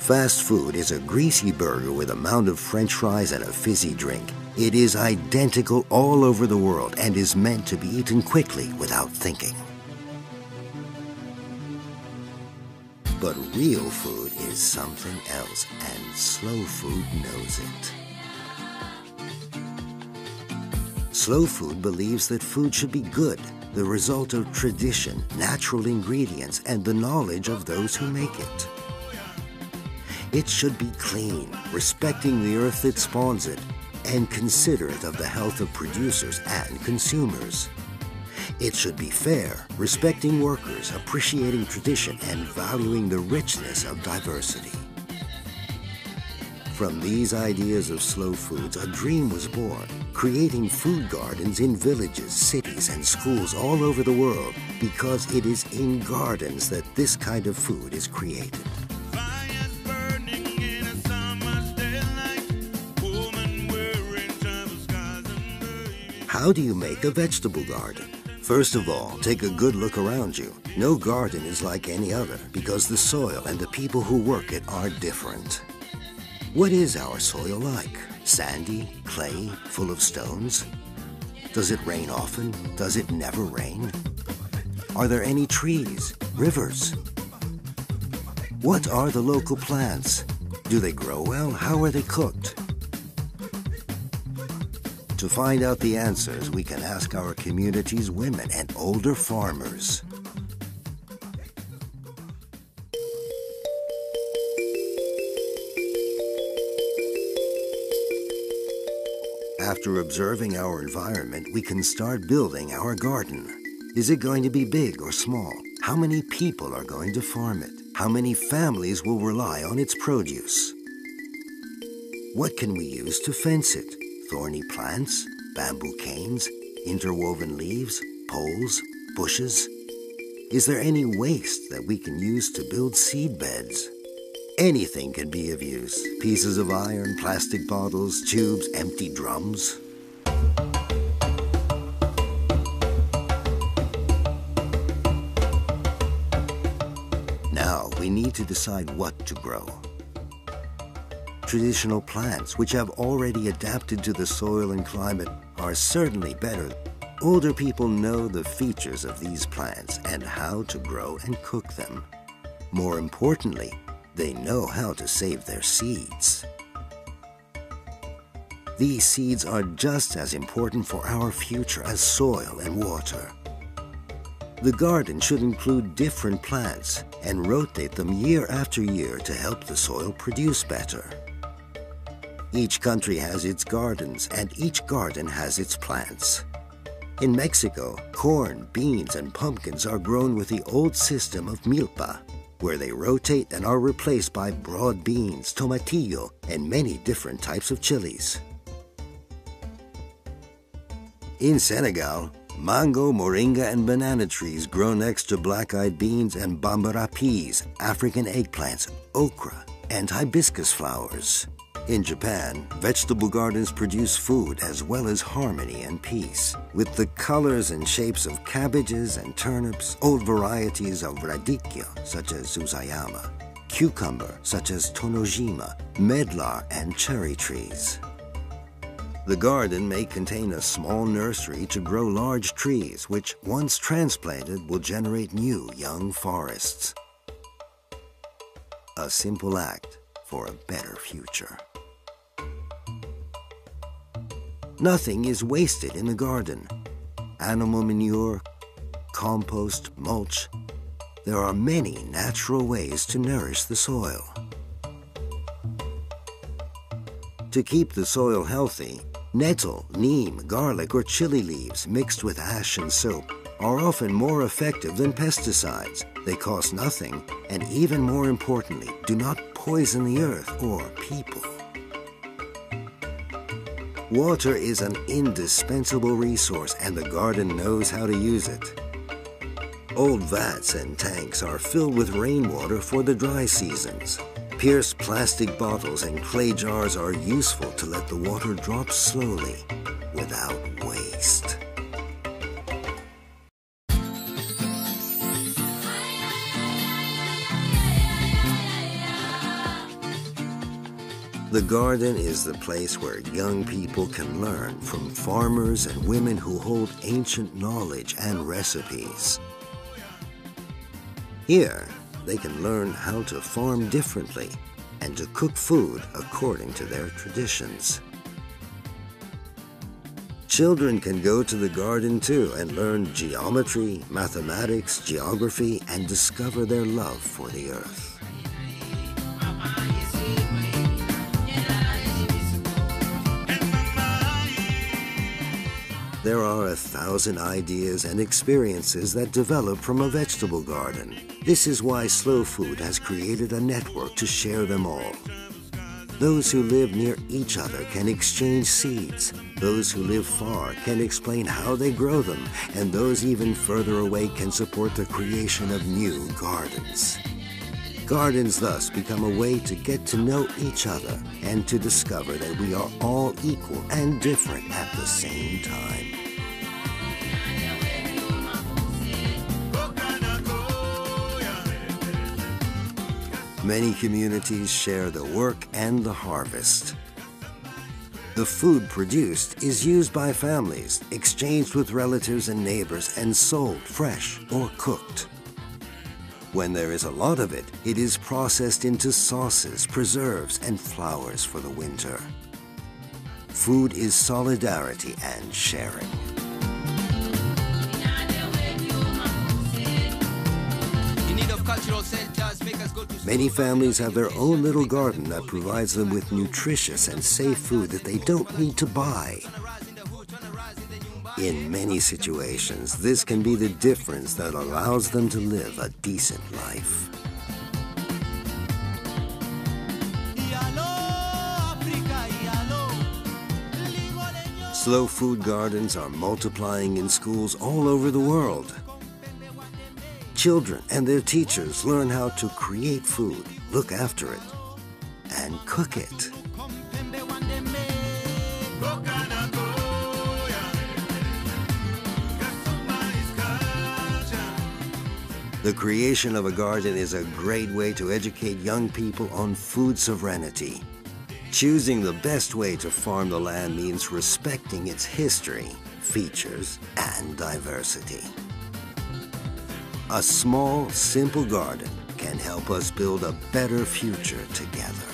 Fast food is a greasy burger with a mound of French fries and a fizzy drink. It is identical all over the world and is meant to be eaten quickly without thinking. But real food is something else, and slow food knows it. Slow food believes that food should be good, the result of tradition, natural ingredients, and the knowledge of those who make it. It should be clean, respecting the earth that spawns it, and considerate of the health of producers and consumers. It should be fair, respecting workers, appreciating tradition, and valuing the richness of diversity. From these ideas of slow foods, a dream was born, creating food gardens in villages, cities, and schools all over the world, because it is in gardens that this kind of food is created. How do you make a vegetable garden? First of all, take a good look around you. No garden is like any other because the soil and the people who work it are different. What is our soil like? Sandy, clay, full of stones? Does it rain often? Does it never rain? Are there any trees, rivers? What are the local plants? Do they grow well? How are they cooked? To find out the answers, we can ask our community's women and older farmers. After observing our environment, we can start building our garden. Is it going to be big or small? How many people are going to farm it? How many families will rely on its produce? What can we use to fence it? Thorny plants, bamboo canes, interwoven leaves, poles, bushes? Is there any waste that we can use to build seed beds? Anything can be of use. Pieces of iron, plastic bottles, tubes, empty drums. Now we need to decide what to grow. Traditional plants, which have already adapted to the soil and climate, are certainly better. Older people know the features of these plants and how to grow and cook them. More importantly, they know how to save their seeds. These seeds are just as important for our future as soil and water. The garden should include different plants and rotate them year after year to help the soil produce better. Each country has its gardens, and each garden has its plants. In Mexico, corn, beans, and pumpkins are grown with the old system of milpa, where they rotate and are replaced by broad beans, tomatillo, and many different types of chilies. In Senegal, mango, moringa, and banana trees grow next to black-eyed beans and bambara peas, African eggplants, okra, and hibiscus flowers. In Japan, vegetable gardens produce food as well as harmony and peace. With the colors and shapes of cabbages and turnips, old varieties of radicchio, such as Susayama, cucumber, such as Tonojima, medlar, and cherry trees. The garden may contain a small nursery to grow large trees, which, once transplanted, will generate new young forests. A simple act for a better future. Nothing is wasted in the garden. Animal manure, compost, mulch. There are many natural ways to nourish the soil. To keep the soil healthy, nettle, neem, garlic, or chili leaves mixed with ash and soap are often more effective than pesticides. They cost nothing, and even more importantly, do not poison the earth or people. Water is an indispensable resource, and the garden knows how to use it. Old vats and tanks are filled with rainwater for the dry seasons. Pierced plastic bottles and clay jars are useful to let the water drop slowly without waste. The garden is the place where young people can learn from farmers and women who hold ancient knowledge and recipes. Here, they can learn how to farm differently and to cook food according to their traditions. Children can go to the garden too and learn geometry, mathematics, geography, and discover their love for the earth. There are 1,000 ideas and experiences that develop from a vegetable garden. This is why Slow Food has created a network to share them all. Those who live near each other can exchange seeds. Those who live far can explain how they grow them, and those even further away can support the creation of new gardens. Gardens thus become a way to get to know each other and to discover that we are all equal and different at the same time. Many communities share the work and the harvest. The food produced is used by families, exchanged with relatives and neighbors, and sold fresh or cooked. When there is a lot of it, it is processed into sauces, preserves, and flours for the winter. Food is solidarity and sharing. Many families have their own little garden that provides them with nutritious and safe food that they don't need to buy. In many situations, this can be the difference that allows them to live a decent life. Slow food gardens are multiplying in schools all over the world. Children and their teachers learn how to create food, look after it, and cook it. The creation of a garden is a great way to educate young people on food sovereignty. Choosing the best way to farm the land means respecting its history, features, and diversity. A small, simple garden can help us build a better future together.